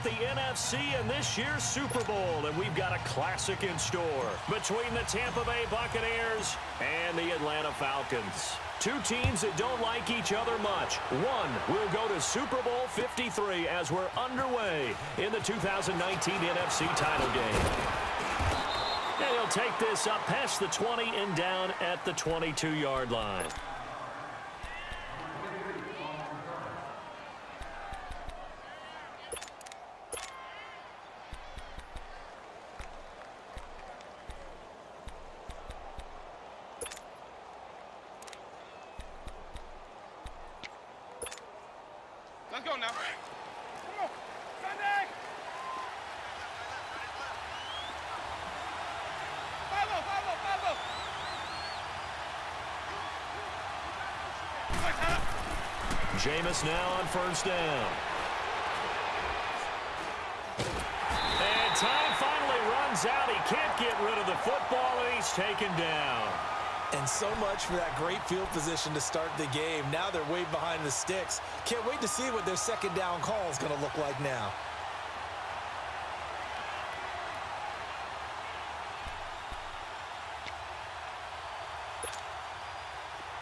the NFC in this year's Super Bowl, and we've got a classic in store between the Tampa Bay Buccaneers and the Atlanta Falcons. Two teams that don't like each other much. One will go to Super Bowl 53 as we're underway in the 2019 NFC title game. And he'll take this up past the 20 and down at the 22-yard line. Let's go now. Come on. Sunday. 5-0. Jameis now on first down. And time finally runs out. He can't get rid of the football, and he's taken down. And so much for that great field position to start the game. Now they're way behind the sticks. Can't wait to see what their second down call is going to look like now.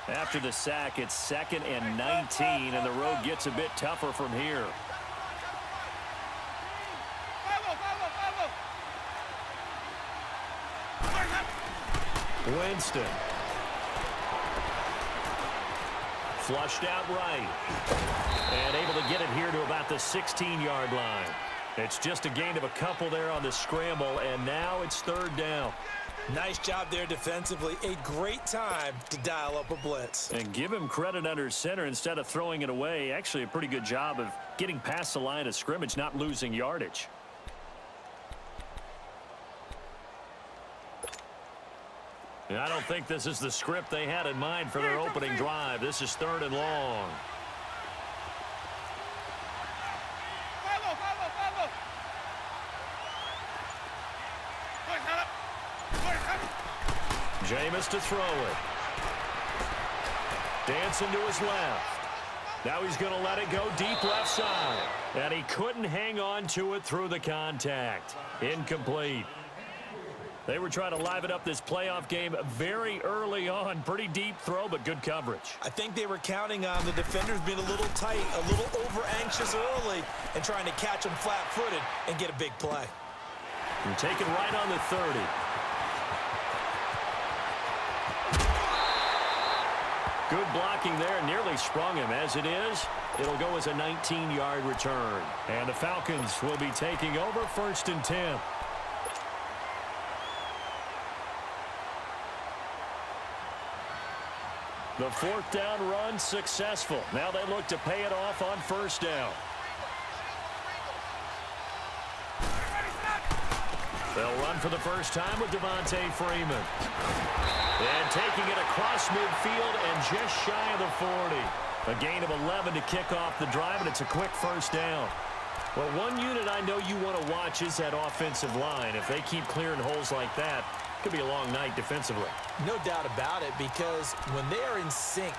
After the sack, it's 2nd and 19, and the road gets a bit tougher from here. Winston. Flushed out right. And able to get it here to about the 16-yard line. It's just a gain of a couple there on the scramble, and now it's 3rd down. Nice job there defensively. A great time to dial up a blitz. And give him credit under center instead of throwing it away. Actually a pretty good job of getting past the line of scrimmage, not losing yardage. And I don't think this is the script they had in mind for their opening drive. This is 3rd and long. Jameis to throw it. Dancing to his left. Now he's going to let it go deep left side. And he couldn't hang on to it through the contact. Incomplete. They were trying to liven up this playoff game very early on. Pretty deep throw, but good coverage. I think they were counting on the defenders being a little tight, a little over-anxious early, and trying to catch them flat-footed and get a big play. And take it right on the 30. Good blocking there, nearly sprung him. As it is, it'll go as a 19-yard return. And the Falcons will be taking over 1st and 10. The 4th down run successful. Now they look to pay it off on 1st down. They'll run for the first time with Devontae Freeman. And taking it across midfield and just shy of the 40. A gain of 11 to kick off the drive, and it's a quick 1st down. Well, one unit I know you want to watch is that offensive line. If they keep clearing holes like that, it could be a long night defensively. No doubt about it, because when they are in sync,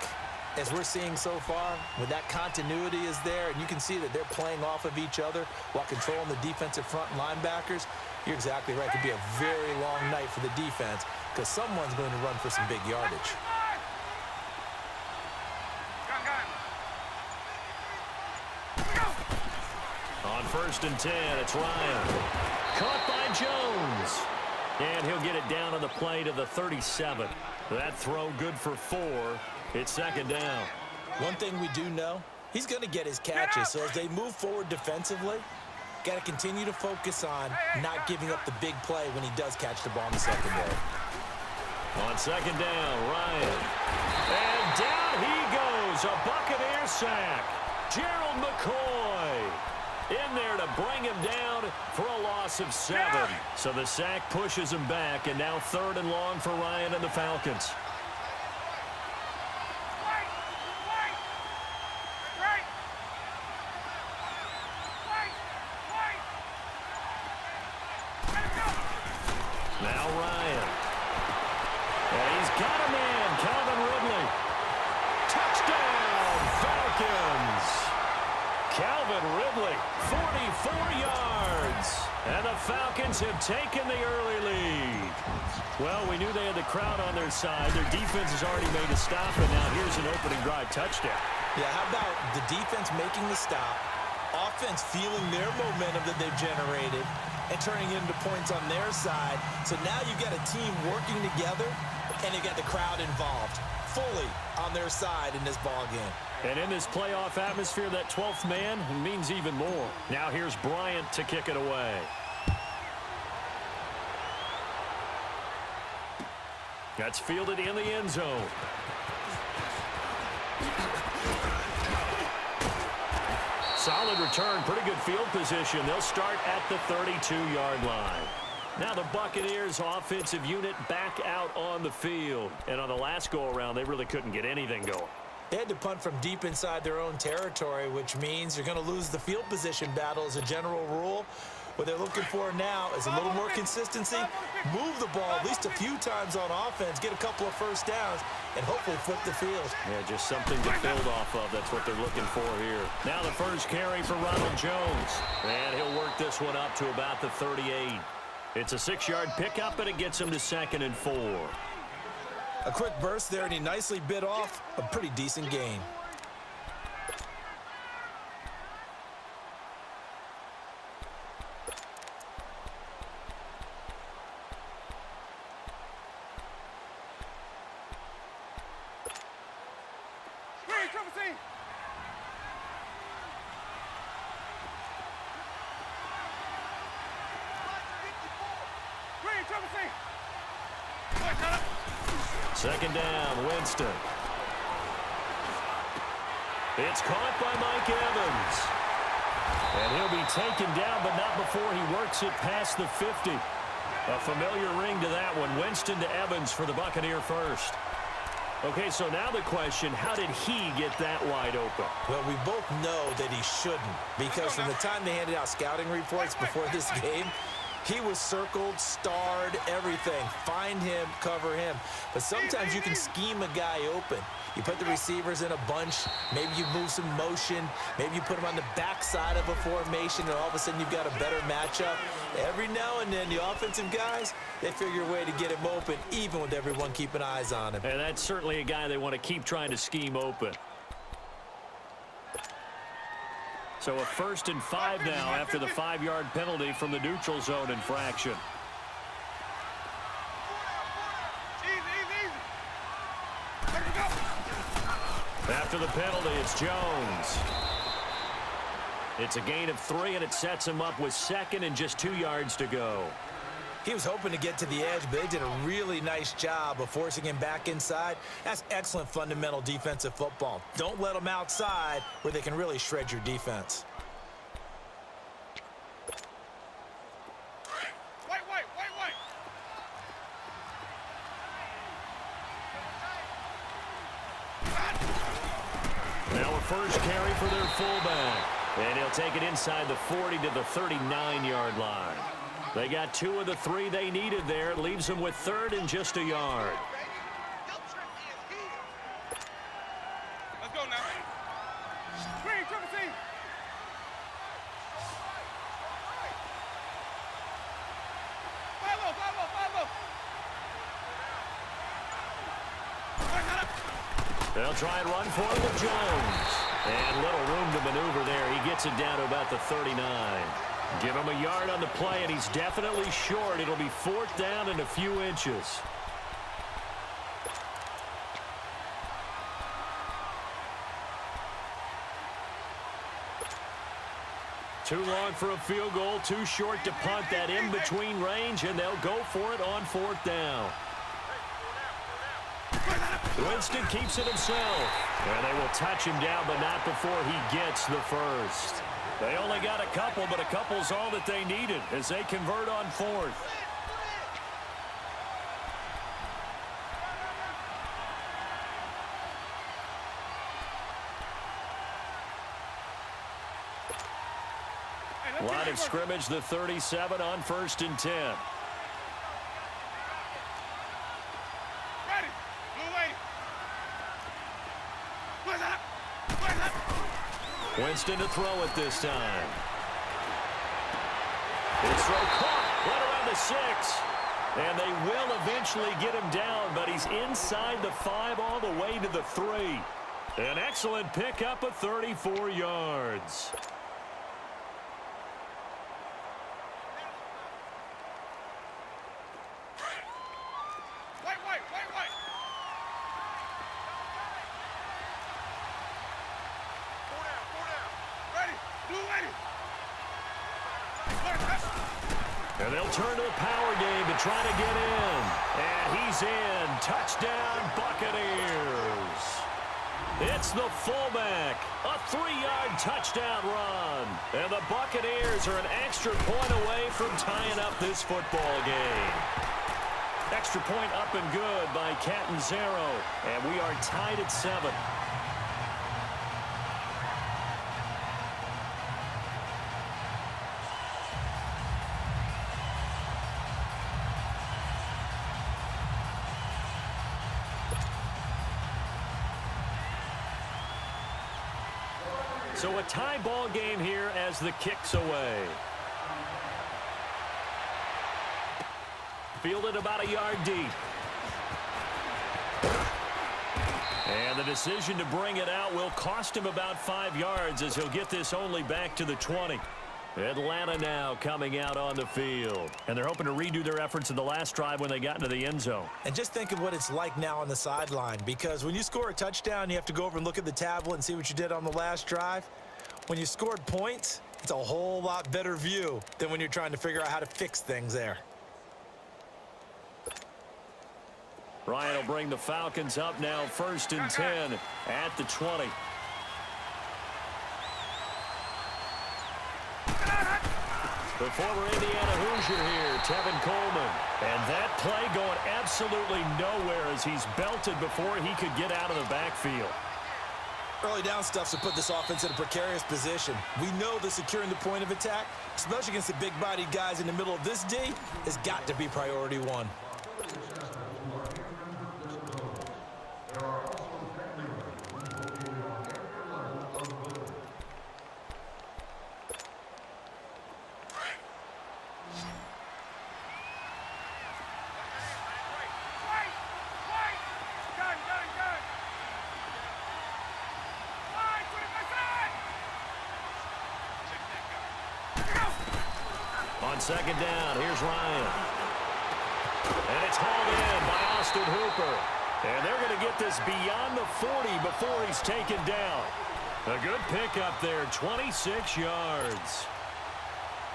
as we're seeing so far, when that continuity is there, and you can see that they're playing off of each other while controlling the defensive front linebackers, you're exactly right. It could be a very long night for the defense because someone's going to run for some big yardage. On 1st and 10, it's Ryan. Caught by Jones. And he'll get it down on the play to the 37. That throw good for 4. It's 2nd down. One thing we do know, he's going to get his catches. So as they move forward defensively, got to continue to focus on not giving up the big play when he does catch the ball in the secondary. On 2nd down, Ryan. And down he goes. A Buccaneer sack. Gerald McCoy in there to bring him down for a loss of 7. So the sack pushes him back, and now 3rd and long for Ryan and the Falcons. Now Ryan. And he's got a man, Calvin Ridley. Touchdown, Falcons. Calvin Ridley, 44 yards. Falcons have taken the early lead. Well, we knew they had the crowd on their side. Their defense has already made a stop, and now here's an opening drive touchdown. Yeah, how about the defense making the stop, offense feeling their momentum that they've generated, and turning it into points on their side. So now you've got a team working together, and you got the crowd involved fully on their side in this ball game. And in this playoff atmosphere, that 12th man means even more. Now here's Bryant to kick it away. That's fielded in the end zone. Solid return, pretty good field position. They'll start at the 32-yard line. Now the Buccaneers offensive unit back out on the field. And on the last go-around, they really couldn't get anything going. They had to punt from deep inside their own territory, which means you're going to lose the field position battle as a general rule. What they're looking for now is a little more consistency, move the ball at least a few times on offense, get a couple of first downs, and hopefully flip the field. Yeah, just something to build off of. That's what they're looking for here. Now the first carry for Ronald Jones. And he'll work this one up to about the 38. It's a 6-yard pickup, and it gets him to 2nd and 4. A quick burst there, and he nicely bit off a pretty decent gain. Second down, Winston. It's caught by Mike Evans. And he'll be taken down, but not before he works it past the 50. A familiar ring to that one. Winston to Evans for the Buccaneer first. Okay, so now the question, how did he get that wide open? Well, we both know that he shouldn't, because from the time they handed out scouting reports before this game, he was circled, starred, everything. Find him, cover him. But sometimes you can scheme a guy open. You put the receivers in a bunch. Maybe you move some motion. Maybe you put them on the backside of a formation, and all of a sudden you've got a better matchup. Every now and then, the offensive guys, they figure a way to get him open, even with everyone keeping eyes on him. And that's certainly a guy they want to keep trying to scheme open. So a 1st and 5 now after the 5-yard penalty from the neutral zone infraction. After the penalty, it's Jones. It's a gain of 3, and it sets him up with 2nd and just 2 yards to go. He was hoping to get to the edge, but they did a really nice job of forcing him back inside. That's excellent fundamental defensive football. Don't let them outside where they can really shred your defense. Now a first carry for their fullback. And he'll take it inside the 40 to the 39-yard line. They got 2 of the 3 they needed there. It leaves them with 3rd and just a yard. Let's go now. Green, triple C. They'll try and run for it with Jones. And little room to maneuver there. He gets it down to about the 39. Give him a yard on the play, and he's definitely short. It'll be 4th down and a few inches. Too long for a field goal, too short to punt. That in-between range, and they'll go for it on 4th down. Winston keeps it himself. And they will touch him down, but not before he gets the first. They only got a couple, but a couple's all that they needed as they convert on 4th. Line of scrimmage, the 37 on 1st and 10. Winston to throw it this time. His throw caught. Went around the 6. And they will eventually get him down, but he's inside the 5 all the way to the 3. An excellent pickup of 34 yards. And they'll turn to the power game to try to get in. And he's in. Touchdown, Buccaneers. It's the fullback. A 3-yard touchdown run. And the Buccaneers are an extra point away from tying up this football game. Extra point up and good by Catanzaro. And we are tied at 7. So a tie ball game here as the kick's away. Fielded about a yard deep. And the decision to bring it out will cost him about 5 yards as he'll get this only back to the 20. Atlanta now coming out on the field. And they're hoping to redo their efforts in the last drive when they got into the end zone. And just think of what it's like now on the sideline, because when you score a touchdown, you have to go over and look at the tablet and see what you did on the last drive. When you scored points, it's a whole lot better view than when you're trying to figure out how to fix things there. Ryan will bring the Falcons up now, 1st and 10 at the 20. The former Indiana Hoosier here, Tevin Coleman. And that play going absolutely nowhere as he's belted before he could get out of the backfield. Early down stuffs to put this offense in a precarious position. We know that securing the point of attack, especially against the big-bodied guys in the middle of this D, has got to be priority 1. On 2nd down, here's Ryan. And it's hauled in by Austin Hooper. And they're going to get this beyond the 40 before he's taken down. A good pickup there, 26 yards.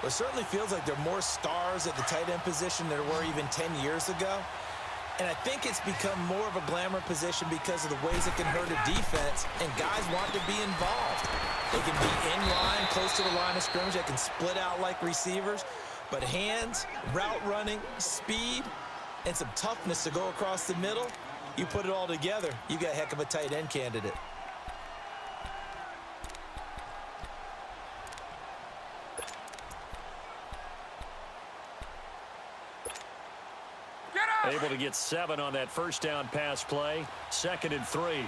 It certainly feels like there are more stars at the tight end position than there were even 10 years ago. And I think it's become more of a glamour position because of the ways it can hurt a defense, and guys want to be involved. They can be in line, close to the line of scrimmage. They can split out like receivers. But hands, route running, speed, and some toughness to go across the middle, you put it all together, you got a heck of a tight end candidate. Able to get 7 on that 1st down pass play. 2nd and 3.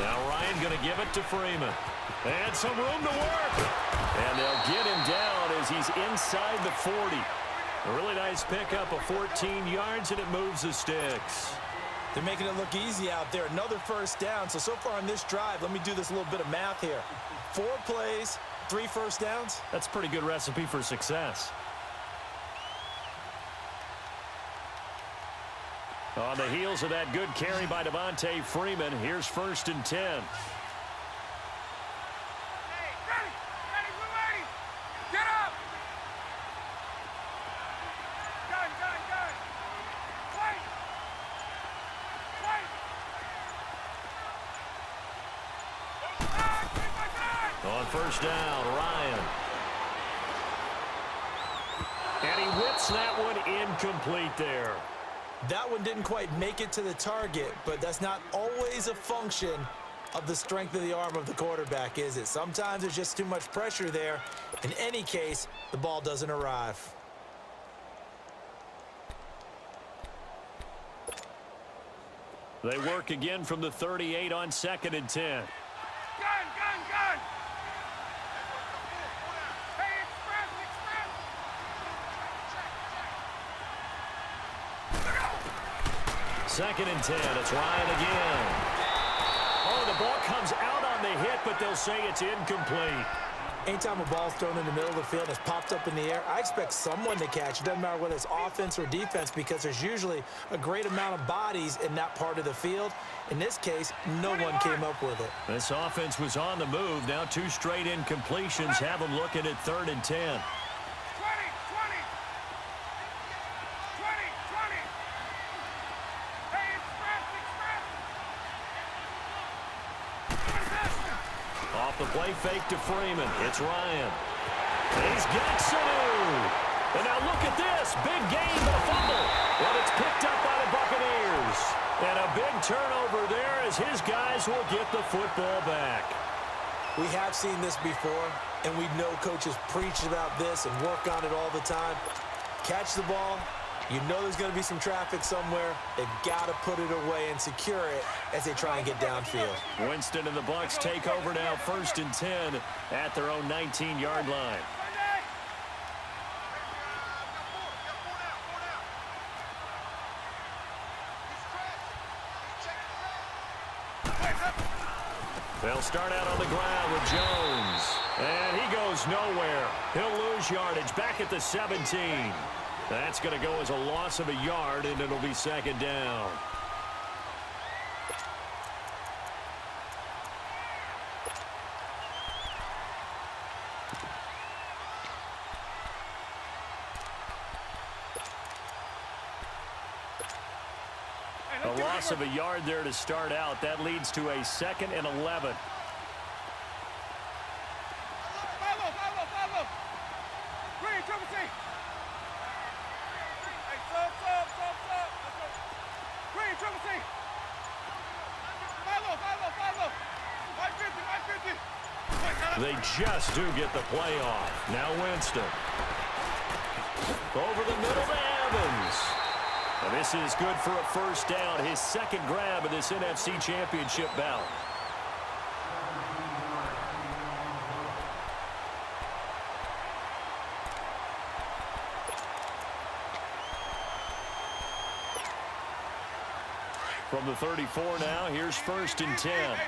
Now Ryan going to give it to Freeman. And some room to work. And they'll get him down as he's inside the 40. A really nice pickup of 14 yards, and it moves the sticks. They're making it look easy out there. Another 1st down. So far on this drive, let me do this little bit of math here. 4 plays, 3 1st downs. That's a pretty good recipe for success. On the heels of that good carry by Devontae Freeman, here's 1st and 10. On 1st down, Ryan. And he whips that one incomplete there. That one didn't quite make it to the target, but that's not always a function of the strength of the arm of the quarterback, is it? Sometimes there's just too much pressure there. In any case, the ball doesn't arrive. They work again from the 38 on 2nd and 10. Gun! Hey, express! 2nd and 10. It's Ryan again. Oh, the ball comes out on the hit, but they'll say it's incomplete. Anytime a ball's thrown in the middle of the field and it's popped up in the air, I expect someone to catch. It doesn't matter whether it's offense or defense because there's usually a great amount of bodies in that part of the field. In this case, no one came up with it. This offense was on the move. Now 2 straight incompletions have them looking at 3rd and 10. 20! Hey, express! Off the play fake to Freeman. It's Ryan. He's got Sanu. And now look at this. Big game, but a fumble. But it's picked up by the Buccaneers. And a big turnover there as his guys will get the football back. We have seen this before, and we know coaches preach about this and work on it all the time. Catch the ball. You know there's going to be some traffic somewhere. They've got to put it away and secure it as they try and get downfield. Winston and the Bucs take over now 1st and 10 at their own 19-yard line. They'll start out on the ground with Jones. And he goes nowhere. He'll lose yardage back at the 17. That's going to go as a loss of a yard, and it'll be 2nd down. A loss of a yard there to start out. That leads to a 2nd and 11. Follow! Green, triple C! Hey, sub! Green, triple C! Follow! 150! They just do get the play off. Now Winston. Over the middle to Evans. And this is good for a 1st down. His 2nd grab of this NFC Championship bout. From the 34 now, here's 1st and 10.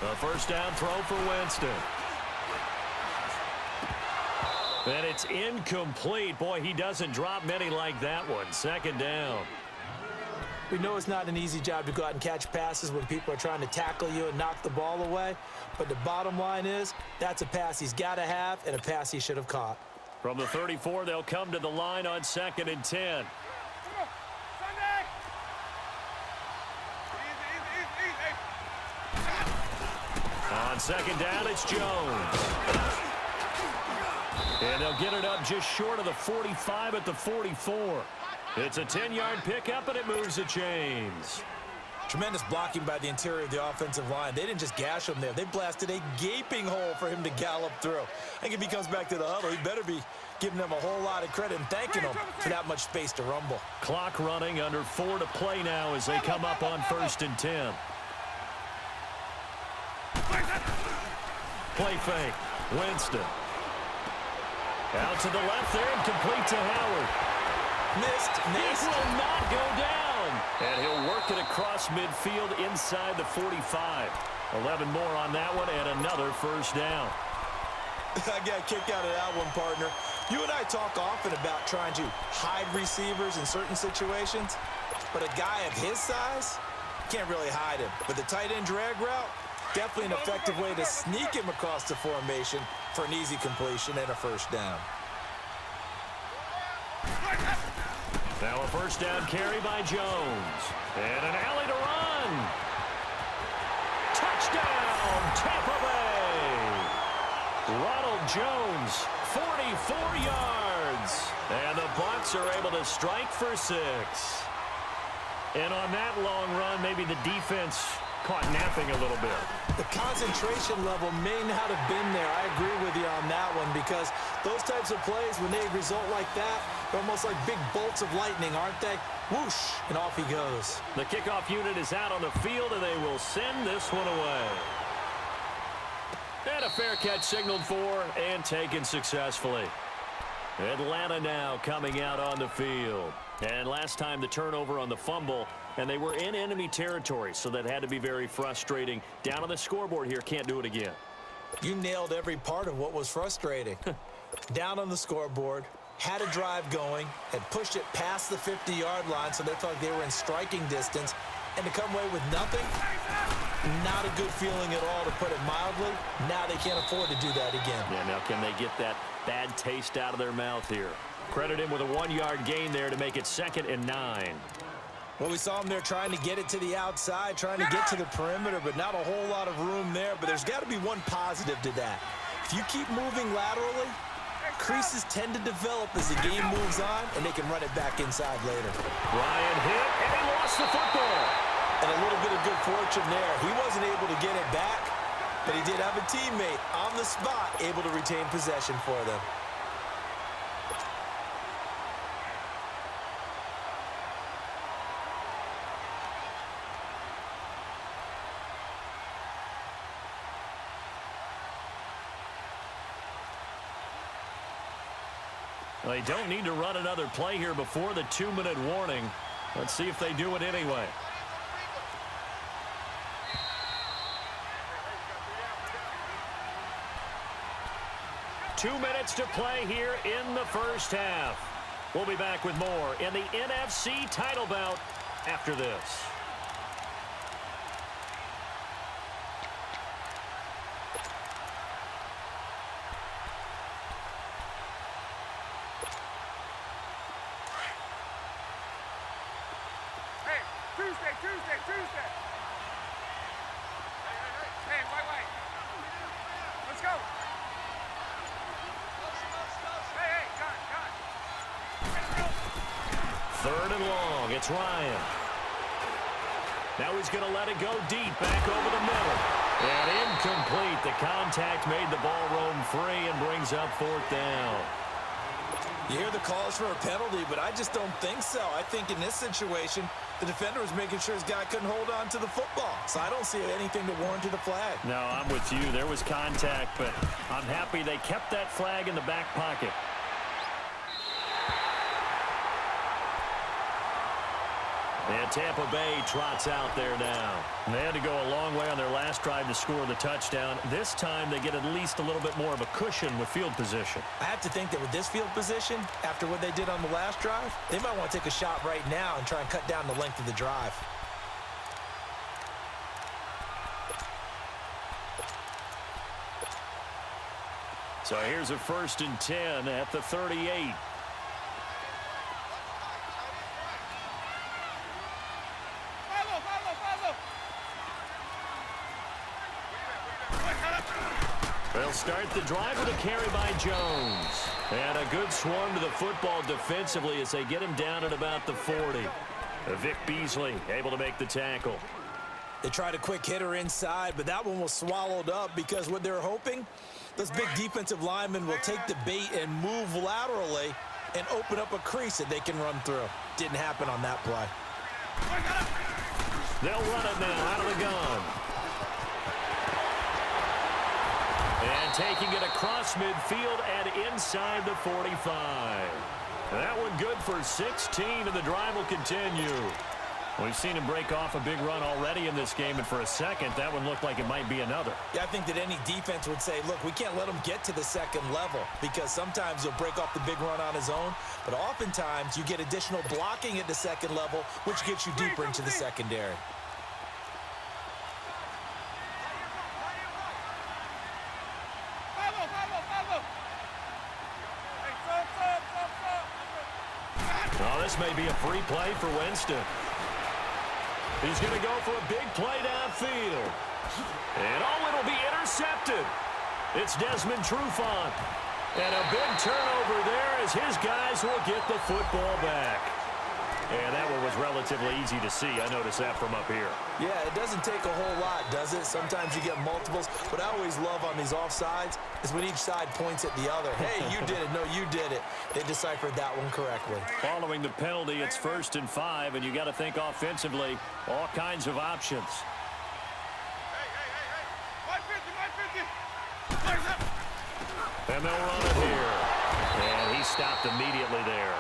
A 1st down throw for Winston. And it's incomplete. Boy, he doesn't drop many like that one. 2nd down. We know it's not an easy job to go out and catch passes when people are trying to tackle you and knock the ball away. But the bottom line is, that's a pass he's got to have and a pass he should have caught. From the 34, they'll come to the line on 2nd and 10. On 2nd down, it's Jones. And they'll get it up just short of the 45 at the 44. It's a 10-yard pickup, and it moves the chains. Tremendous blocking by the interior of the offensive line. They didn't just gash him there. They blasted a gaping hole for him to gallop through. I think if he comes back to the huddle, he better be giving them a whole lot of credit and thanking them for that much space to rumble. Clock running, under 4 to play now as they come up on 1st and 10. Play fake. Winston. Out to the left there and complete to Howard. Missed. This will not go down. And he'll work it across midfield inside the 45. 11 more on that one and another 1st down. I got a kick out of that one, partner. You and I talk often about trying to hide receivers in certain situations, but a guy of his size can't really hide him. But the tight end drag route, definitely an effective way to sneak him across the formation for an easy completion and a 1st down. Now a 1st down carry by Jones. And an alley to run. Touchdown, Tampa Bay. Ronald Jones, 44 yards. And the Bucs are able to strike for 6. And on that long run, maybe the defense caught napping a little bit. The concentration level may not have been there. I agree with you on that one because those types of plays, when they result like that, they're almost like big bolts of lightning, aren't they? Whoosh, and off he goes. The kickoff unit is out on the field, and they will send this one away. And a fair catch signaled for and taken successfully. Atlanta now coming out on the field. And last time the turnover on the fumble, and they were in enemy territory, so that had to be very frustrating. Down on the scoreboard here, can't do it again. You nailed every part of what was frustrating. Down on the scoreboard, had a drive going, had pushed it past the 50-yard line, so they thought they were in striking distance, and to come away with nothing, not a good feeling at all, to put it mildly. Now they can't afford to do that again. Yeah, now can they get that bad taste out of their mouth here? Credit him with a 1-yard gain there to make it 2nd and 9. Well, we saw him there trying to get it to the outside, trying to get to the perimeter, but not a whole lot of room there. But there's got to be one positive to that. If you keep moving laterally, creases tend to develop as the game moves on, and they can run it back inside later. Ryan hit, and he lost the football. And a little bit of good fortune there. He wasn't able to get it back, but he did have a teammate on the spot able to retain possession for them. They don't need to run another play here before the 2-minute warning. Let's see if they do it anyway. Two minutes to play here in the first half. We'll be back with more in the NFC title bout after this. Tuesday. Hey, wait. Let's go. Hey, got. 3rd and long. It's Ryan. Now he's going to let it go deep, back over the middle. And incomplete. The contact made the ball roam free and brings up 4th down. You hear the calls for a penalty, but I just don't think so. I think in this situation, the defender was making sure his guy couldn't hold on to the football. So I don't see anything to warrant a flag. No, I'm with you. There was contact, but I'm happy they kept that flag in the back pocket. And Tampa Bay trots out there now. They had to go a long way on their last drive to score the touchdown. This time they get at least a little bit more of a cushion with field position. I have to think that with this field position, after what they did on the last drive, they might want to take a shot right now and try and cut down the length of the drive. So here's a 1st and 10 at the 38. They'll start the drive with a carry by Jones. And a good swarm to the football defensively as they get him down at about the 40. Vic Beasley able to make the tackle. They tried a quick hitter inside, but that one was swallowed up because what they're hoping, those big defensive linemen will take the bait and move laterally and open up a crease that they can run through. Didn't happen on that play. They'll run it now out of the gun. And taking it across midfield and inside the 45. That one good for 16, and the drive will continue. We've seen him break off a big run already in this game, and for a second, that one looked like it might be another. Yeah, I think that any defense would say, look, we can't let him get to the second level because sometimes he'll break off the big run on his own, but oftentimes you get additional blocking at the second level, which gets you deeper into the secondary. Oh, this may be a free play for Winston. He's going to go for a big play downfield. And oh, it'll be intercepted. It's Desmond Trufant. And a big turnover there as his guys will get the football back. And that one was relatively easy to see. I noticed that from up here. Yeah, it doesn't take a whole lot, does it? Sometimes you get multiples. What I always love on these offsides is when each side points at the other. Hey, you did it. No, you did it. They deciphered that one correctly. Following the penalty, it's 1st and 5, and you got to think offensively, all kinds of options. And they'll run it here. And he stopped immediately there.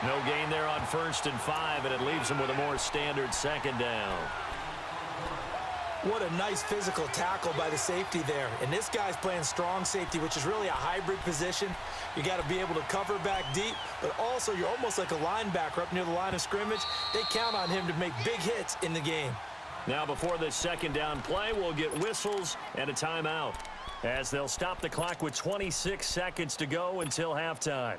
No gain there on 1st and 5, and it leaves him with a more standard 2nd down. What a nice physical tackle by the safety there. And this guy's playing strong safety, which is really a hybrid position. You got to be able to cover back deep, but also you're almost like a linebacker up near the line of scrimmage. They count on him to make big hits in the game. Now before this 2nd down play, we'll get whistles and a timeout, as they'll stop the clock with 26 seconds to go until halftime.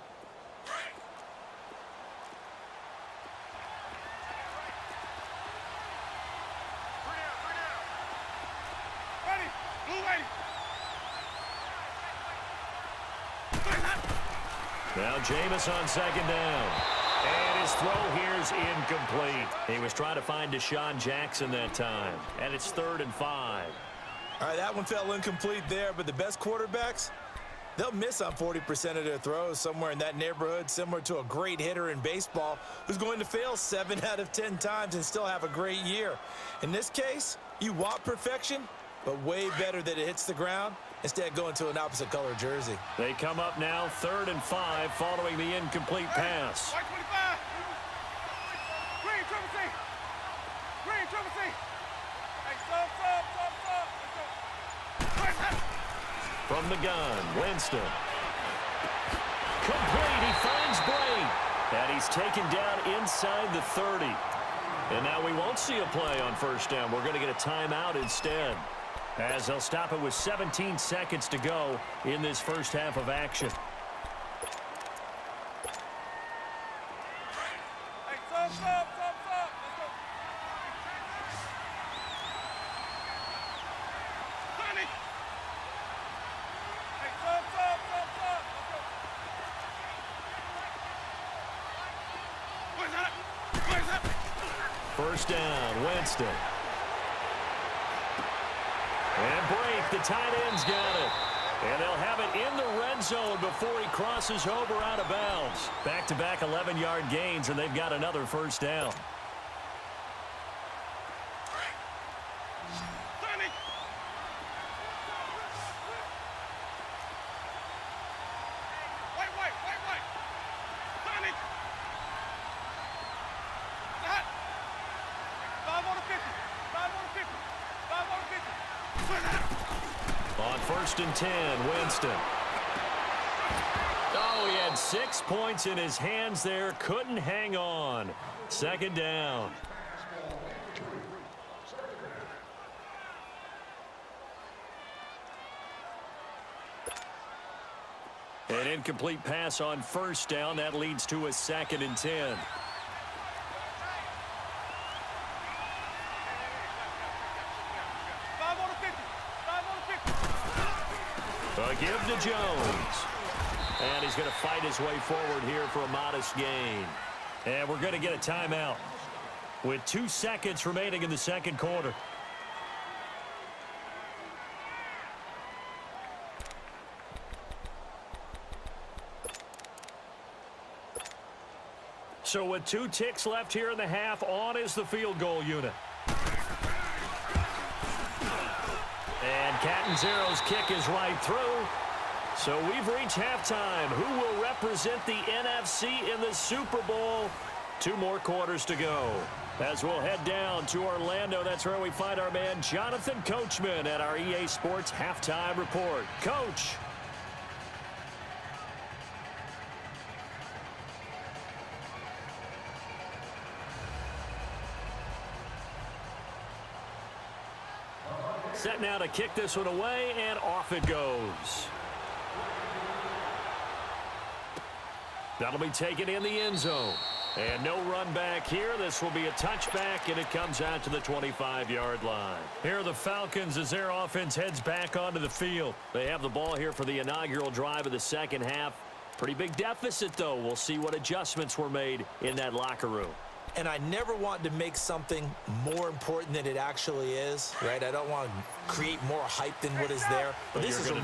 Now Jameis on 2nd down. And his throw here's incomplete. He was trying to find Deshaun Jackson that time. And it's 3rd and 5. All right, that one fell incomplete there, but the best quarterbacks, they'll miss on 40% of their throws, somewhere in that neighborhood, similar to a great hitter in baseball who's going to fail 7 out of 10 times and still have a great year. In this case, you want perfection, but way better that it hits the ground instead of going to an opposite color jersey. They come up now 3rd and 5 following the incomplete pass. From the gun, Winston. Complete, he finds Bray. And he's taken down inside the 30. And now we won't see a play on 1st down. We're going to get a timeout instead, as they'll stop it with 17 seconds to go in this first half of action. First down, Winston. And break, the tight end's got it. And they'll have it in the red zone before he crosses over out of bounds. Back-to-back 11-yard gains, and they've got another 1st down. On 1st and 10, Winston. Oh, he had 6 points in his hands there. Couldn't hang on. 2nd down. An incomplete pass on 1st down. That leads to a 2nd and 10. A give to Jones. And he's going to fight his way forward here for a modest gain. And we're going to get a timeout with 2 seconds remaining in the 2nd quarter. So with 2 ticks left here in the half, on is the field goal unit. And Catanzaro's kick is right through. So we've reached halftime. Who will represent the NFC in the Super Bowl? 2 more quarters to go. As we'll head down to Orlando, that's where we find our man Jonathan Coachman at our EA Sports Halftime Report. Coach. Set now to kick this one away, and off it goes. That'll be taken in the end zone. And no run back here. This will be a touchback, and it comes out to the 25-yard line. Here are the Falcons as their offense heads back onto the field. They have the ball here for the inaugural drive of the second half. Pretty big deficit, though. We'll see what adjustments were made in that locker room. and I never want to make something more important than it actually is, right? I don't want to create more hype than what is there. But this is I'm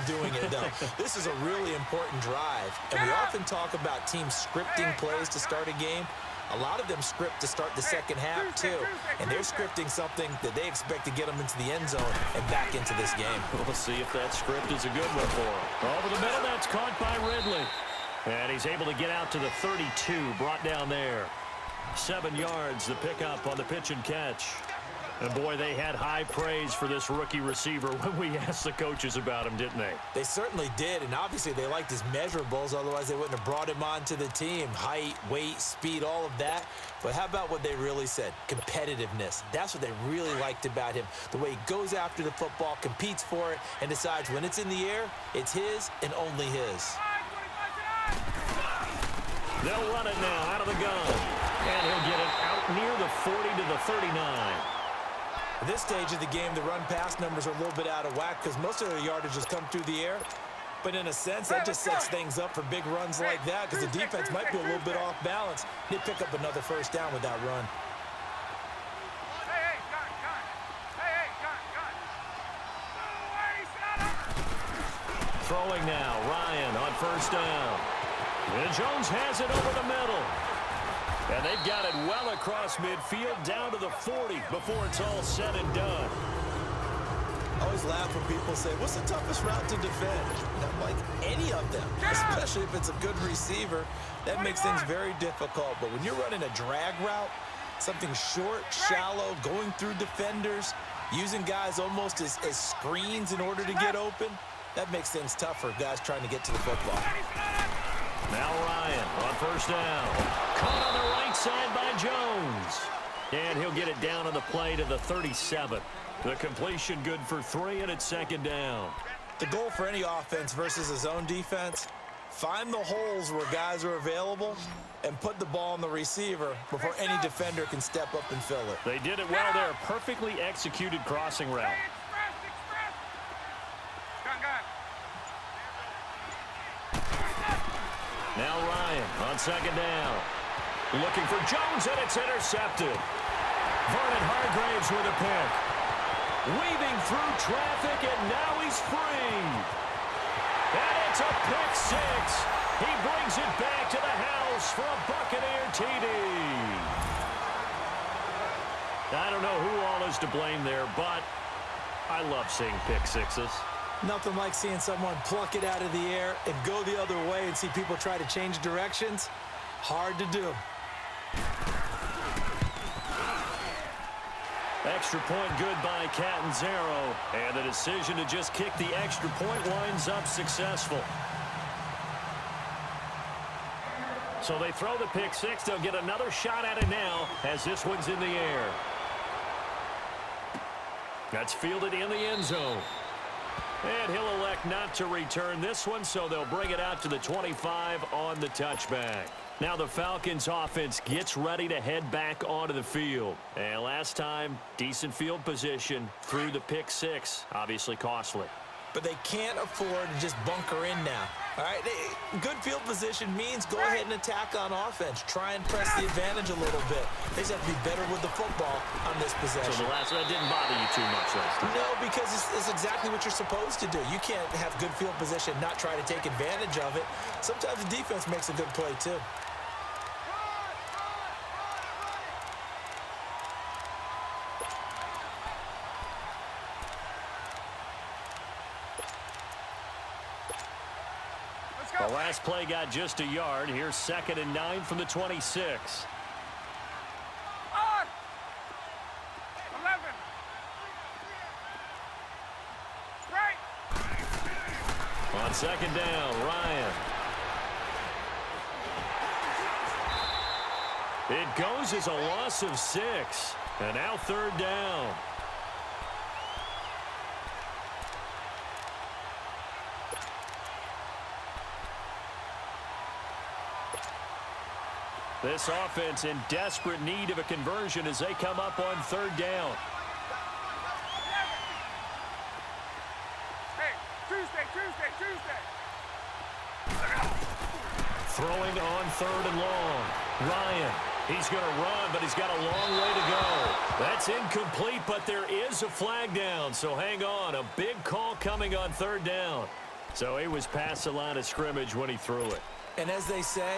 doing it, though. This is a really important drive. And we often talk about teams scripting plays to start a game. A lot of them script to start the second half, too. And they're scripting something that they expect to get them into the end zone and back into this game. We'll see if that script is a good one for him. Over the middle, that's caught by Ridley. And he's able to get out to the 32, brought down there. 7 yards, the pickup on the pitch and catch. And, boy, they had high praise for this rookie receiver when we asked the coaches about him, didn't they? They certainly did, and obviously they liked his measurables. Otherwise, they wouldn't have brought him onto the team. Height, weight, speed, all of that. But how about what they really said? Competitiveness. That's what they really liked about him. The way he goes after the football, competes for it, and decides when it's in the air, it's his and only his. They'll run it now out of the gun. And he'll get it out near the 40 to the 39. At this stage of the game, the run-pass numbers are a little bit out of whack because most of their yardage has come through the air. But in a sense, that just sets things up for big runs like that because the defense might be a little bit off balance. They pick up another first down with that run. Throwing now, Ryan on first down. And Jones has it over the middle. And they've got it well across midfield down to the 40 before it's all said and done. I always laugh when people say, what's the toughest route to defend? And I'm like, any of them, especially if it's a good receiver. That makes things very difficult. But when you're running a drag route, something short, shallow, going through defenders, using guys almost as screens in order to get open, that makes things tough for guys trying to get to the football. Now Ryan on first down. Caught on the right side by Jones. And he'll get it down on the play to the 37. The completion good for 3, and it's second down. The goal for any offense versus a zone defense, find the holes where guys are available and put the ball on the receiver before any defender can step up and fill it. They did it well there. Perfectly executed crossing route. Now Ryan on second down. Looking for Jones, and it's intercepted. Vernon Hargraves with a pick. Weaving through traffic, and now he's free. And it's a pick six. He brings it back to the house for a Buccaneer TD. I don't know who all is to blame there, but I love seeing pick sixes. Nothing like seeing someone pluck it out of the air and go the other way and see people try to change directions. Hard to do. Extra point good by Catanzaro. And the decision to just kick the extra point winds up successful. So they throw the pick six. They'll get another shot at it now as this one's in the air. That's fielded in the end zone. And he'll elect not to return this one, so they'll bring it out to the 25 on the touchback. Now the Falcons offense gets ready to head back onto the field. And last time, decent field position through the pick six. Obviously costly. But they can't afford to just bunker in now. All right, good field position means go ahead and attack on offense. Try and press the advantage a little bit. They just have to be better with the football on this possession. So the last one didn't bother you too much last time? No, because it's exactly what you're supposed to do. You can't have good field position and not try to take advantage of it. Sometimes the defense makes a good play, too. The last play got just a yard. Here's 2nd and 9 from the 26. On! 11. Right. On second down, Ryan. It goes as a loss of 6. And now 3rd down. This offense in desperate need of a conversion as they come up on 3rd down. Hey, Tuesday. Throwing on 3rd and long. Ryan He's going to run, but he's got a long way to go. That's incomplete, but there is a flag down, so hang on. A big call coming on third down. So he was past the line of scrimmage when he threw it. And as they say,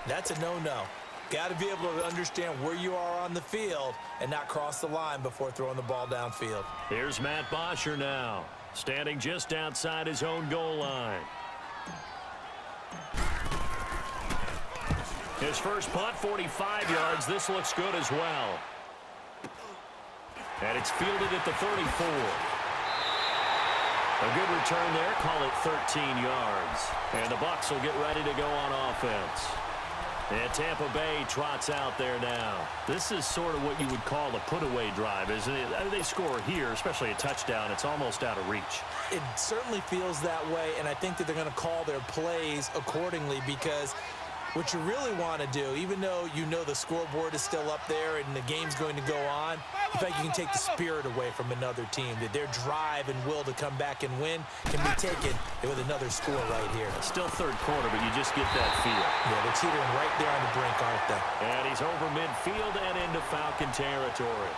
that's a no-no. Got to be able to understand where you are on the field and not cross the line before throwing the ball downfield. Here's Matt Bosher now, standing just outside his own goal line. His first punt, 45 yards. This looks good as well. And it's fielded at the 34. A good return there. Call it 13 yards. And the Bucs will get ready to go on offense. And Tampa Bay trots out there now. This is sort of what you would call a put-away drive, isn't it? I mean, they score here, especially a touchdown. It's almost out of reach. It certainly feels that way, and I think that they're going to call their plays accordingly because what you really want to do, even though you know the scoreboard is still up there and the game's going to go on, in fact, you can take the spirit away from another team. That their drive and will to come back and win can be taken with another score right here. Still third quarter, but you just get that feel. Yeah, they're teetering right there on the brink, aren't they? And he's over midfield and into Falcon territory.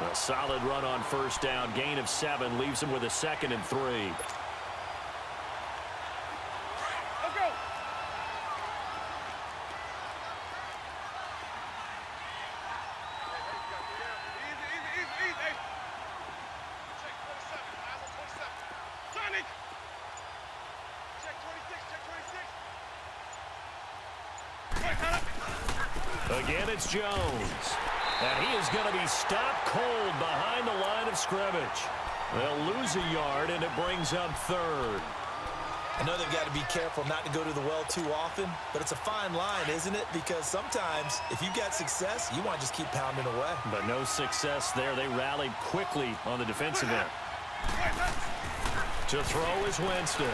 A solid run on first down. Gain of 7 leaves him with a 2nd and 3. Again, it's Jones. And he is going to be stopped cold behind the line of scrimmage. They'll lose a yard, and it brings up 3rd. I know they've got to be careful not to go to the well too often, but it's a fine line, isn't it? Because sometimes, if you've got success, you want to just keep pounding away. But no success there. They rallied quickly on the defensive end. To throw is Winston.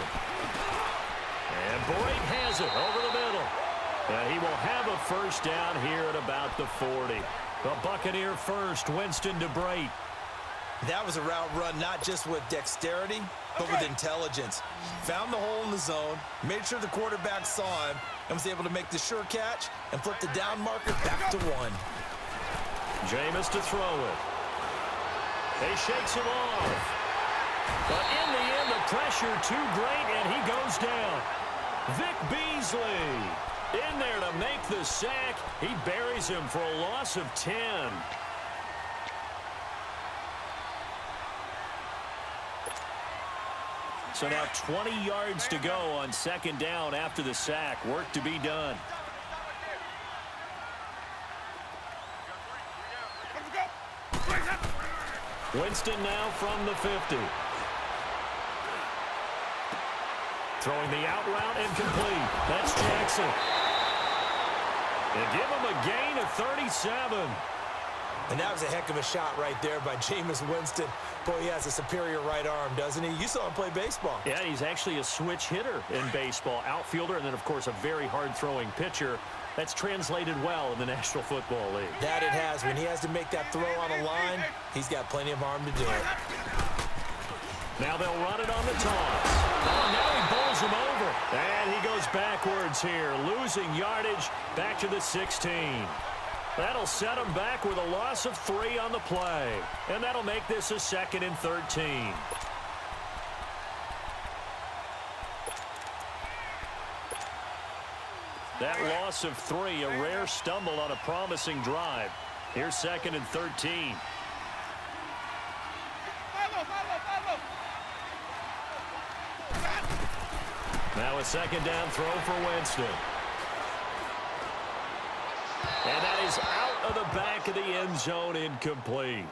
And Boyd has it over the middle. And he will have a first down here at about the 40. The Buccaneer first, Winston to Brate. That was a route run not just with dexterity, but with intelligence. Found the hole in the zone, made sure the quarterback saw him, and was able to make the sure catch and flip the down marker back to 1. Jameis to throw it. He shakes him off. But in the end, the pressure too great, and he goes down. Vic Beasley in there to make the sack. He buries him for a loss of 10. So now 20 yards to go on 2nd down after the sack. Work to be done. Winston now from the 50. Throwing the out route and complete. That's Jackson. They give him a gain of 37. And that was a heck of a shot right there by Jameis Winston. Boy, he has a superior right arm, doesn't he? You saw him play baseball. Yeah, he's actually a switch hitter in baseball. Outfielder, and then, of course, a very hard-throwing pitcher. That's translated well in the National Football League. That it has. When he has to make that throw on a line, he's got plenty of arm to do it. Now they'll run it on the toss. Oh, now he bowls him over. And he goes backwards here, losing yardage back to the 16. That'll set him back with a loss of 3 on the play. And that'll make this a 2nd and 13. That loss of 3, a rare stumble on a promising drive. Here's 2nd and 13. Now a 2nd down throw for Winston. And that is out of the back of the end zone, incomplete.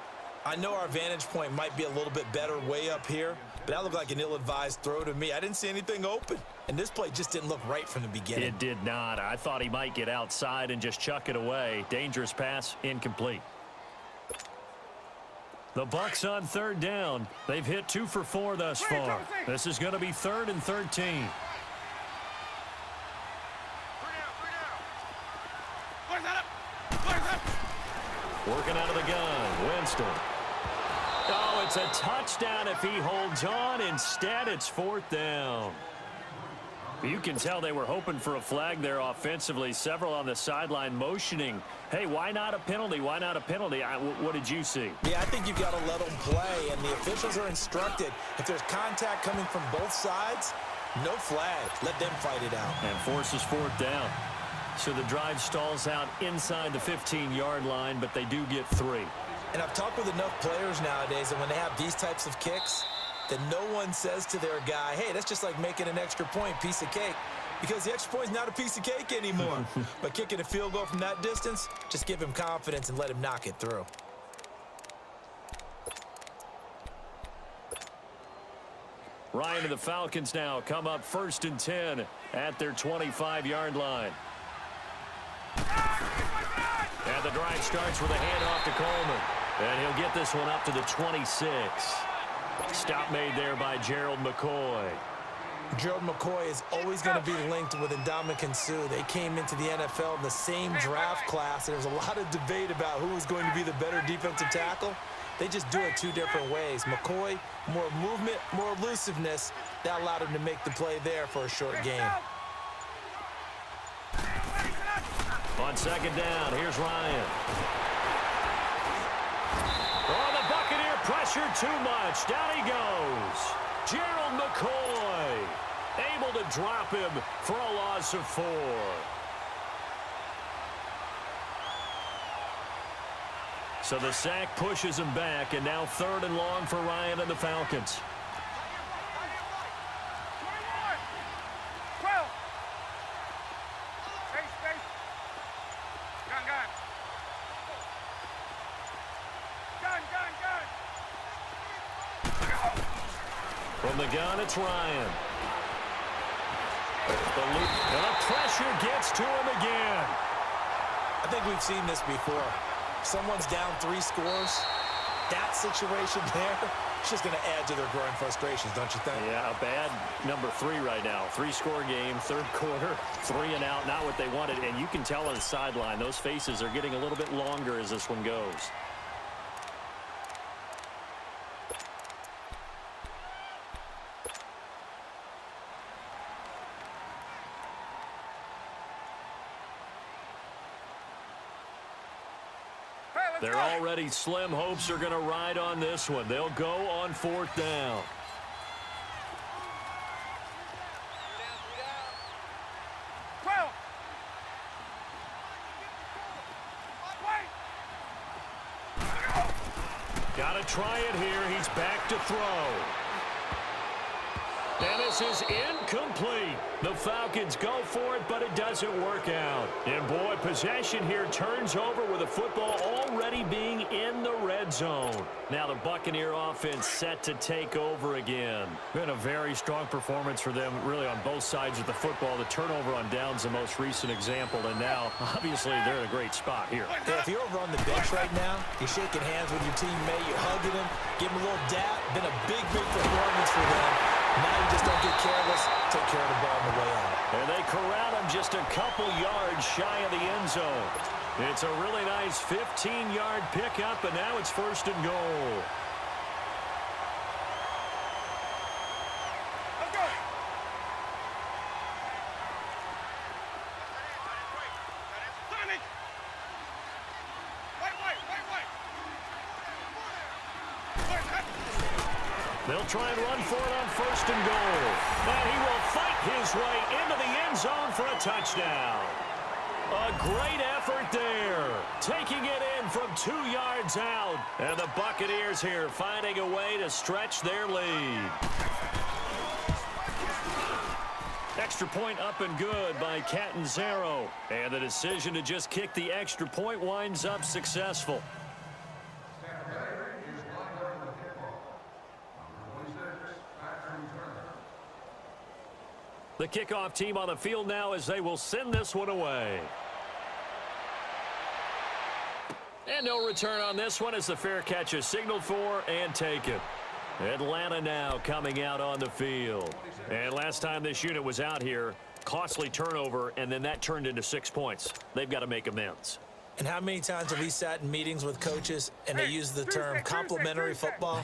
I know our vantage point might be a little bit better way up here, but that looked like an ill-advised throw to me. I didn't see anything open, and this play just didn't look right from the beginning. It did not. I thought he might get outside and just chuck it away. Dangerous pass, incomplete. The Bucs on 3rd down. They've hit 2 for 4 thus far. This is going to be 3rd and 13. Working out of the gun, Winston. Oh, it's a touchdown if he holds on. Instead, it's 4th down. You can tell they were hoping for a flag there offensively. Several on the sideline motioning, hey, why not a penalty? Why not a penalty? What did you see? Yeah, I think you've got to let them play, and the officials are instructed. If there's contact coming from both sides, no flag. Let them fight it out. And forces fourth down. So the drive stalls out inside the 15-yard line, but they do get 3. And I've talked with enough players nowadays, and when they have these types of kicks, that no one says to their guy, hey, that's just like making an extra point, piece of cake. Because the extra point is not a piece of cake anymore. But kicking a field goal from that distance, just give him confidence and let him knock it through. Ryan and the Falcons now come up 1st and 10 at their 25-yard line. And the drive starts with a handoff to Coleman. And he'll get this one up to the 26. Stop made there by Gerald McCoy. Gerald McCoy is always going to be linked with Ndamukong Suh. They came into the NFL in the same draft class. There was a lot of debate about who was going to be the better defensive tackle. They just do it 2 different ways. McCoy, more movement, more elusiveness. That allowed him to make the play there for a short gain. On 2nd down, here's Ryan. Oh, the Buccaneer pressure too much. Down he goes. Gerald McCoy able to drop him for a loss of 4. So the sack pushes him back, and now 3rd and long for Ryan and the Falcons. 12. Space. Gun. From the gun, it's Ryan. The pressure gets to him again. I think we've seen this before. Someone's down 3 scores. That situation there, it's just going to add to their growing frustrations, don't you think? Yeah, a bad number 3 right now. 3-score game, 3rd quarter, 3 and out, not what they wanted. And you can tell on the sideline, those faces are getting a little bit longer as this one goes. They're already slim hopes are going to ride on this one. They'll go on 4th down. Got to try it here. He's back to throw. And this is incomplete. The Falcons go for it, but it doesn't work out. And boy, possession here turns over with the football already being in the red zone. Now the Buccaneer offense set to take over again. Been a very strong performance for them, really on both sides of the football. The turnover on downs the most recent example, and now, obviously, they're in a great spot here. Yeah, if you're over on the bench right now, you're shaking hands with your teammate, you're hugging him, give him a little dap. Been a big performance for them. Now you just don't get careless, take care of the ball on the way out. And they corral him just a couple yards shy of the end zone. It's a really nice 15-yard pickup, and now it's 1st and goal. Let's go. They'll try and run for it on 1st and goal. And he will fight his way into the end zone for a touchdown. A great effort there. Taking it in from 2 yards out. And the Buccaneers here finding a way to stretch their lead. Extra point up and good by Catanzaro. And the decision to just kick the extra point winds up successful. The kickoff team on the field now as they will send this one away. And no return on this one as the fair catch is signaled for and taken. Atlanta now coming out on the field. And last time this unit was out here, costly turnover, and then that turned into 6 points. They've got to make amends. And how many times have we sat in meetings with coaches and they use the term complementary football?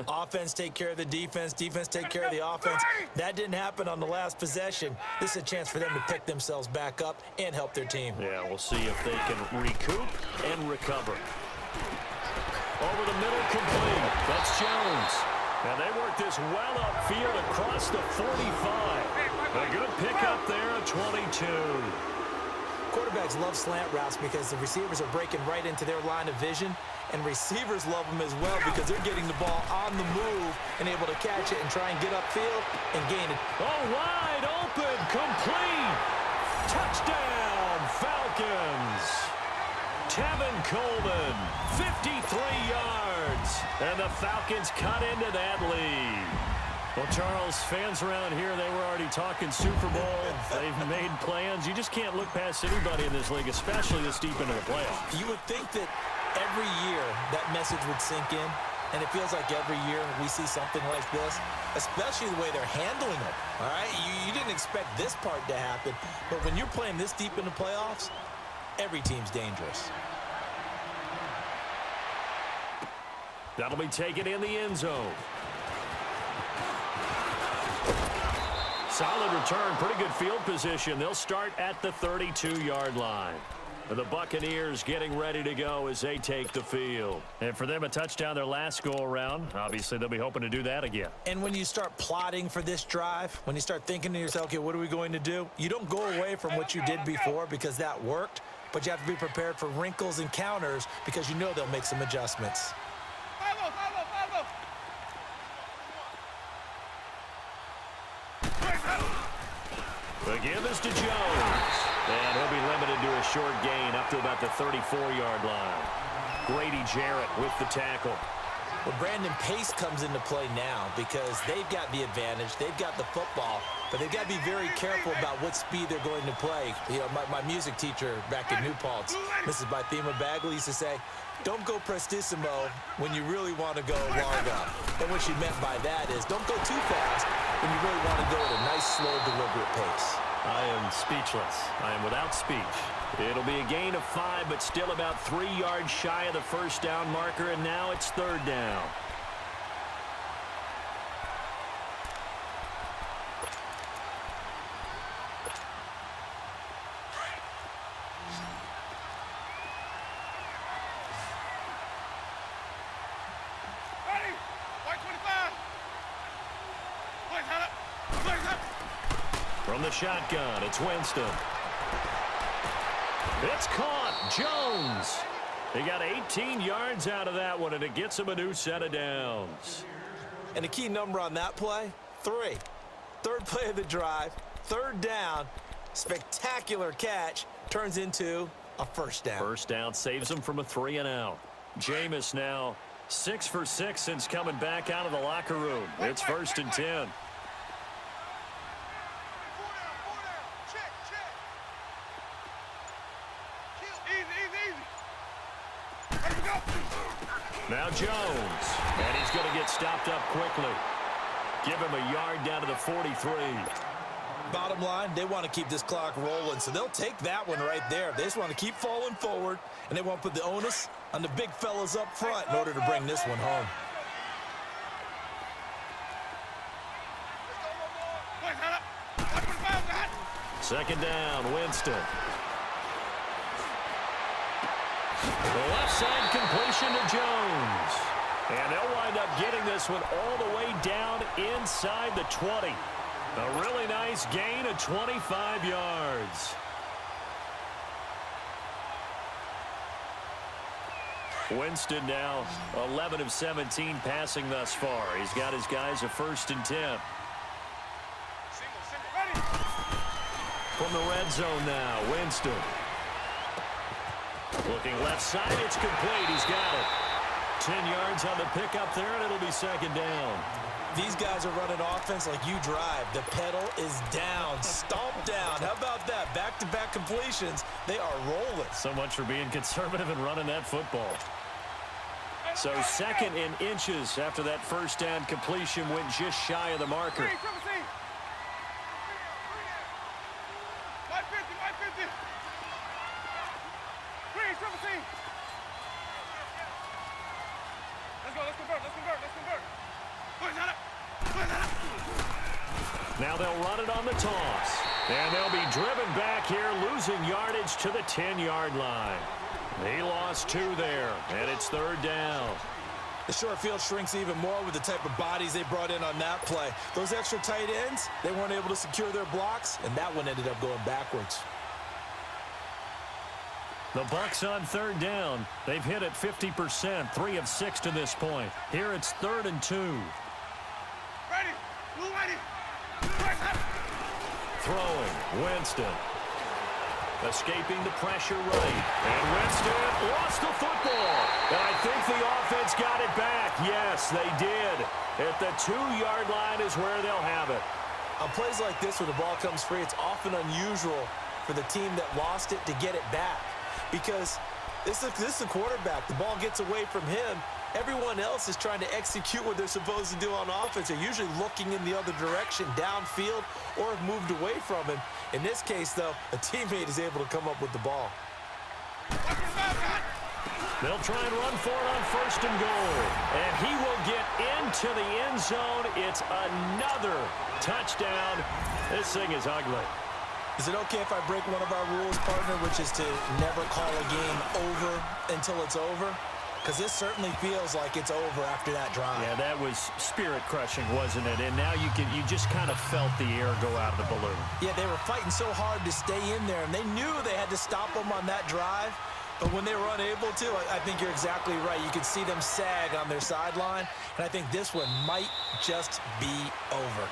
Offense take care of the defense, defense take care of the offense. That didn't happen on the last possession. This is a chance for them to pick themselves back up and help their team. Yeah, we'll see if they can recoup and recover. Over the middle, complete. That's Jones. And they work this well upfield across the 45. A good pickup there at 22. Quarterbacks love slant routes because the receivers are breaking right into their line of vision, and receivers love them as well because they're getting the ball on the move and able to catch it and try and get upfield and gain it. Oh, wide open, complete. Touchdown, Falcons. Tevin Coleman, 53 yards. And the Falcons cut into that lead. Well, Charles, fans around here, they were already talking Super Bowl. They've made plans. You just can't look past anybody in this league, especially this deep into the playoffs. You would think that every year that message would sink in, and it feels like every year we see something like this, especially the way they're handling it, all right? You didn't expect this part to happen, but when you're playing this deep in the playoffs, every team's dangerous. That'll be taken in the end zone. Solid return, pretty good field position. They'll start at the 32-yard line. The Buccaneers getting ready to go as they take the field. And for them, a touchdown their last go-around. Obviously, they'll be hoping to do that again. And when you start plotting for this drive, when you start thinking to yourself, okay, what are we going to do? You don't go away from what you did before because that worked, but you have to be prepared for wrinkles and counters because you know they'll make some adjustments. The give is to Jones. And he'll be limited to a short gain up to about the 34-yard line. Grady Jarrett with the tackle. Well, Brandon, pace comes into play now because they've got the advantage. They've got the football, but they've got to be very careful about what speed they're going to play. You know, my music teacher back in New Paltz, Mrs. Bythema Bagley, used to say, don't go prestissimo when you really want to go largo. And what she meant by that is don't go too fast when you really want to go at a nice, slow, deliberate pace. I am speechless. I am without speech. It'll be a gain of 5, but still about 3 yards shy of the first down marker, and now it's third down. Ready? White 25. Blaze up. Blaze up. From the shotgun, it's Winston. It's caught. Jones. He got 18 yards out of that one, and it gets him a new set of downs. And the key number on that play, 3. Third play of the drive, third down, spectacular catch, turns into a first down. First down saves him from a 3-and-out. Jameis now 6 for 6 since coming back out of the locker room. It's 1st and 10. Now Jones, and he's going to get stopped up quickly. Give him a yard down to the 43. Bottom line, they want to keep this clock rolling, so they'll take that one right there. They just want to keep falling forward, and they want to put the onus on the big fellas up front in order to bring this one home. Second down, Winston. The left side completion to Jones. And they'll wind up getting this one all the way down inside the 20. A really nice gain of 25 yards. Winston now 11 of 17 passing thus far. He's got his guys a 1st and 10. From the red zone now, Winston. Looking left side, it's complete. He's got it. 10 yards on the pickup there, and it'll be second down. These guys are running offense like you drive. The pedal is down, stomped down. How about that? Back-to-back completions. They are rolling. So much for being conservative and running that football. So 2nd and inches after that first down completion went just shy of the marker. triple team. Let's go. Let's convert. Now they'll run it on the toss. And they'll be driven back here, losing yardage to the 10-yard line. He lost 2 there, and it's 3rd down. The short field shrinks even more with the type of bodies they brought in on that play. Those extra tight ends, they weren't able to secure their blocks, and that one ended up going backwards. The Bucs on 3rd down. They've hit it 50%, 3 of 6 to this point. Here it's 3rd and 2. Ready. Blue ready. Throwing, Winston. Escaping the pressure right. And Winston lost the football. And I think the offense got it back. Yes, they did. At the 2-yard line is where they'll have it. On plays like this, when the ball comes free, it's often unusual for the team that lost it to get it back. Because this is a quarterback. The ball gets away from him. Everyone else is trying to execute what they're supposed to do on offense. They're usually looking in the other direction, downfield, or have moved away from him. In this case, though, a teammate is able to come up with the ball. They'll try and run for it on 1st and goal. And he will get into the end zone. It's another touchdown. This thing is ugly. Is it okay if I break one of our rules, partner, which is to never call a game over until it's over? Because this certainly feels like it's over after that drive. Yeah, that was spirit-crushing, wasn't it? And now you just kind of felt the air go out of the balloon. Yeah, they were fighting so hard to stay in there, and they knew they had to stop them on that drive. But when they were unable to, I think you're exactly right. You could see them sag on their sideline, and I think this one might just be over.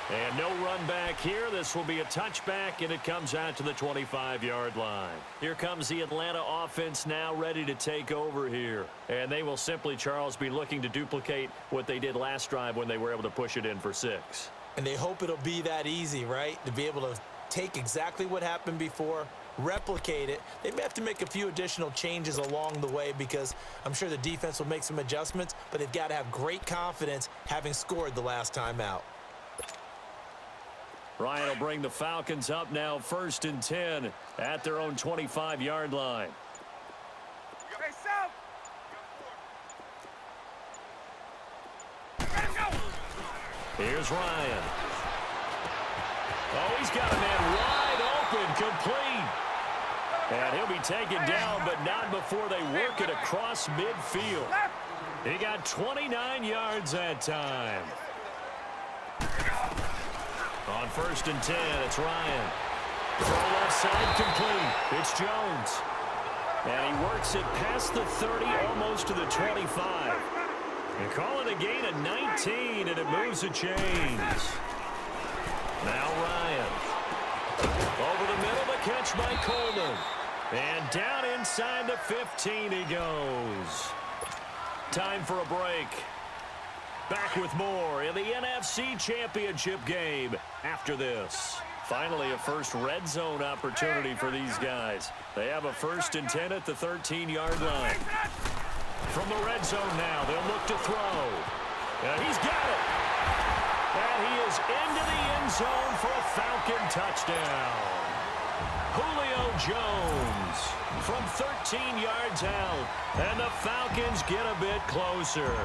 And no run back here. This will be a touchback, and it comes out to the 25-yard line. Here comes the Atlanta offense now ready to take over here. And they will simply, Charles, be looking to duplicate what they did last drive when they were able to push it in for 6. And they hope it'll be that easy, right? To be able to take exactly what happened before, replicate it. They may have to make a few additional changes along the way because I'm sure the defense will make some adjustments, but they've got to have great confidence having scored the last time out. Ryan will bring the Falcons up now 1st and 10 at their own 25-yard line. Hey, South. Here's Ryan. Oh, he's got a man wide open, complete. And he'll be taken down, but not before they work it across midfield. He got 29 yards that time. On 1st and 10, it's Ryan. Throw left side complete. It's Jones. And he works it past the 30, almost to the 25. And call it a gain of 19, and it moves the chains. Now Ryan. Over the middle, the catch by Coleman. And down inside the 15 he goes. Time for a break. Back with more in the NFC Championship game after this. Finally, a first red zone opportunity for these guys. They have a 1st and 10 at the 13-yard line. From the red zone now, they'll look to throw. And he's got it. And he is into the end zone for a Falcon touchdown. Julio Jones from 13 yards out. And the Falcons get a bit closer.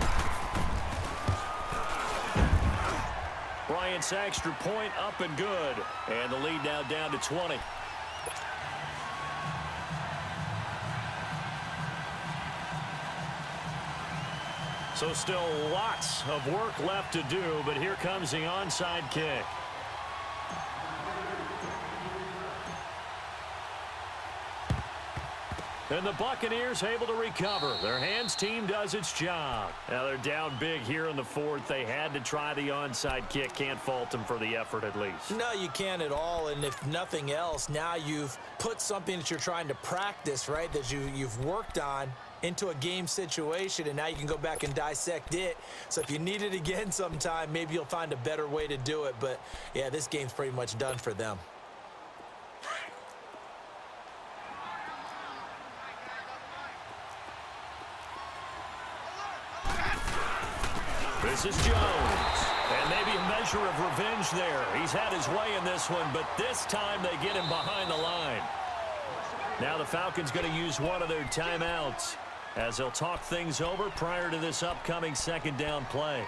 Bryant's extra point up and good. And the lead now down to 20. So still lots of work left to do, but here comes the onside kick. And the Buccaneers able to recover. Their hands team does its job. Now they're down big here in the 4th. They had to try the onside kick. Can't fault them for the effort at least. No, you can't at all. And if nothing else, now you've put something that you're trying to practice, right, that you've worked on into a game situation, and now you can go back and dissect it. So if you need it again sometime, maybe you'll find a better way to do it. But, yeah, this game's pretty much done for them. This is Jones. And maybe a measure of revenge there. He's had his way in this one, but this time they get him behind the line. Now the Falcons going to use one of their timeouts as they'll talk things over prior to this upcoming second down play.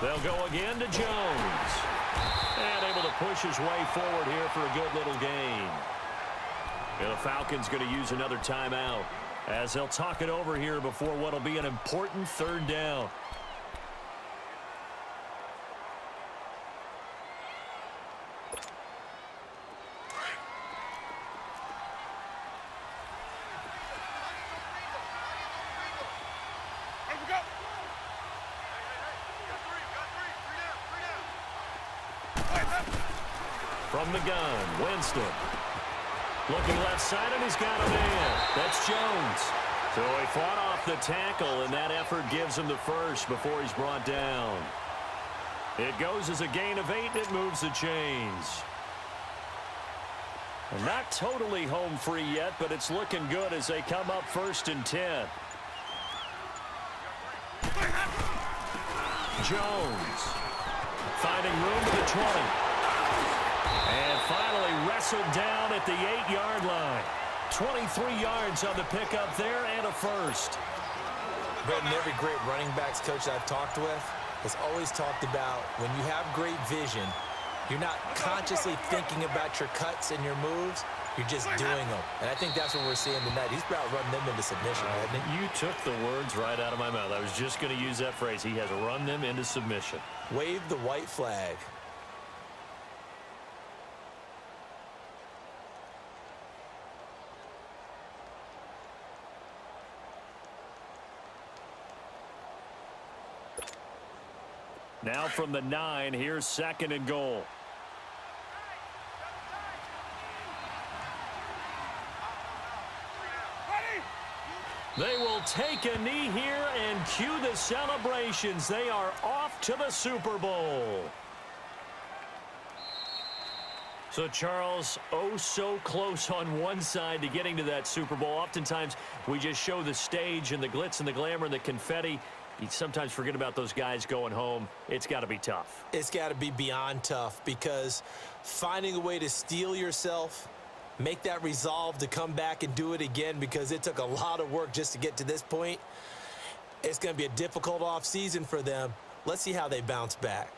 Let's They'll go again to Jones. And able to push his way forward here for a good little gain. And the Falcons going to use another timeout as they'll talk it over here before what will be an important third down. From the gun, Winston. Looking left side, and he's got a man. That's Jones. So he fought off the tackle, and that effort gives him the first before he's brought down. It goes as a gain of 8, and it moves the chains. And not totally home free yet, but it's looking good as they come up 1st and 10. Jones finding room to the 20. And finally wrestled down at the 8-yard line. 23 yards on the pickup there and a first. But every great running backs coach I've talked with has always talked about when you have great vision, you're not consciously thinking about your cuts and your moves. You're just doing them. And I think that's what we're seeing tonight. He's about running them into submission, hasn't he? You took the words right out of my mouth. I was just going to use that phrase. He has run them into submission. Wave the white flag. Now from the 9, here's 2nd and goal. They will take a knee here and cue the celebrations. They are off to the Super Bowl. So, Charles, oh so close on one side to getting to that Super Bowl. Oftentimes, we just show the stage and the glitz and the glamour and the confetti. You sometimes forget about those guys going home. It's got to be tough. It's got to be beyond tough because finding a way to steel yourself, make that resolve to come back and do it again because it took a lot of work just to get to this point. It's going to be a difficult offseason for them. Let's see how they bounce back.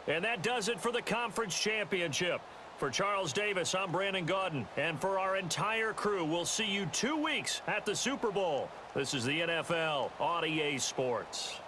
And that does it for the conference championship. For Charles Davis, I'm Brandon Gaudin. And for our entire crew, we'll see you 2 weeks at the Super Bowl. This is the NFL on EA Sports.